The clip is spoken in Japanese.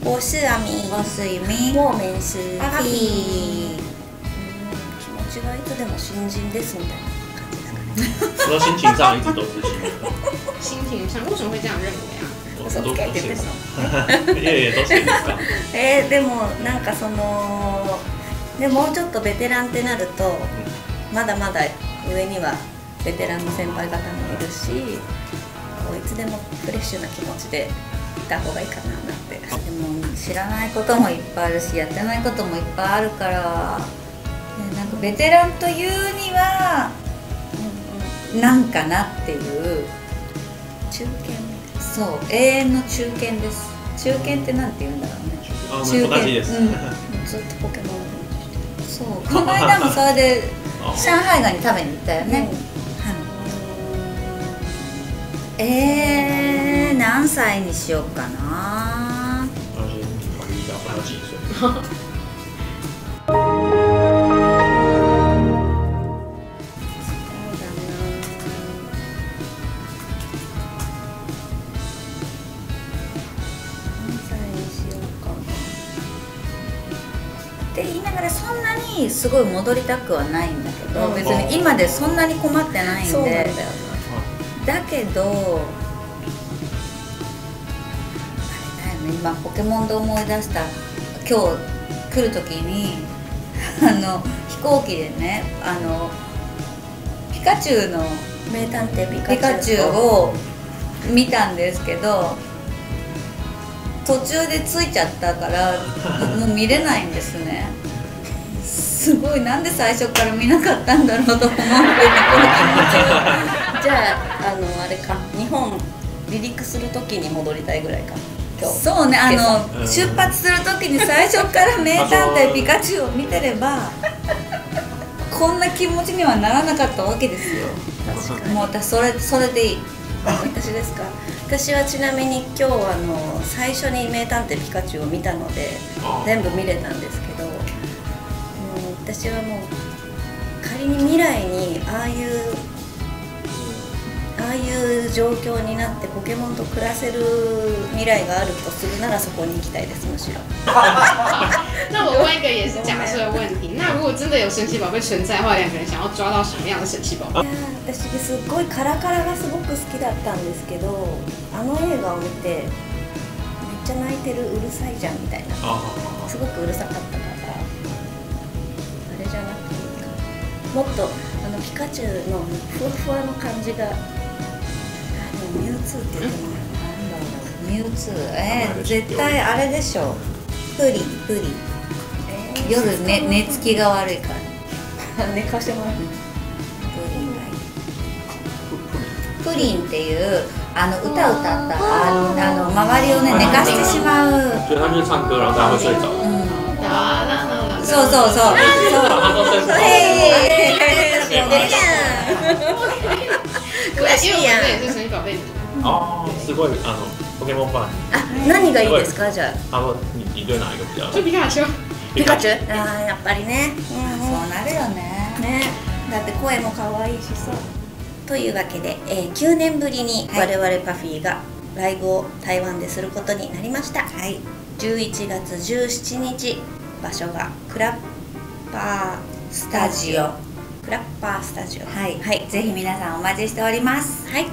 我是阿咪，我是ゆみ、我们是パピー。気持ちがいつでも新人ですみたいな感じですかね。说心情上一直都是新人，心情上为什么会这样认为啊？我都不信いやいやどうしてですか？でもなんかそのもうちょっとベテランってなると、まだまだ上にはベテランの先輩方もいるし、こういつでもフレッシュな気持ちでいた方がいいかなって。でも知らないこともいっぱいあるし、やってないこともいっぱいあるから、ね、なんかベテランというには、なんかなっていう。中堅みたいな。そう、永遠の中堅です。中堅ってなんて言うんだろうね。中堅同じです。ずっとポケモンの話してる。そう、この間もそれで上海ガニ食べに行ったよね。何歳にしようかな。考虑一下，我要几岁？って言いながらそんなにすごい戻りたくはないんだけど、別に今でそんなに困ってないんで。そうなんだよだけどあれだよね、今ポケモンで思い出した。今日来る時に飛行機でね、ピカチュウの名探偵ピピカチュウを見たんですけど、途中で着いちゃったからもう見れないんですね。すごい、なんで最初から見なかったんだろうと思って、この気持ちじゃああれか、日本離陸する時に戻りたいぐらいか今日。そうね、出発する時に最初から名探偵ピカチュウを見てればこんな気持ちにはならなかったわけですよ。確かに。もう私それでいい。私ですか。私はちなみに今日最初に名探偵ピカチュウを見たので全部見れたんですけど、私はもう仮に未来にああいう状況になってポケモンと暮らせる未来があるとするならそこに行きたいです、むしろ。那我问一个也是假设的问题，那如果真的有神奇宝贝存在的话，两个人想要抓到什么样的神奇宝贝？私すっごいカラカラがすごく好きだったんですけど、あの映画を見てめっちゃ泣いてる、うるさいじゃんみたいな、すごくうるさかったから、あれじゃなくていいかな。もっとピカチュウのふわふわの感じが。ミュウツーって言ってもなんだろう。ミュウツー、絶対あれでしょ。プリン、夜寝つきが悪いから。寝かしてもらう。プリンっていう歌歌った周りをね寝かしてしまう。所以他就是唱歌，然后大家会睡着。そうそうそう。詳しいやん。也是神奇宝贝。すごいポケモンファン。何がいいですかじゃあ。你对哪一个比较？就皮卡丘。ピカチュウ？やっぱりね。そうなるよね。ね。だって声も可愛いしさ。というわけで、9年ぶりに我々パフィーがライブを台湾ですることになりました。はい。11月17日、場所がクラッパースタジオ。クラッパースタジオ。はい。ぜひ皆さんお待ちしております。はい。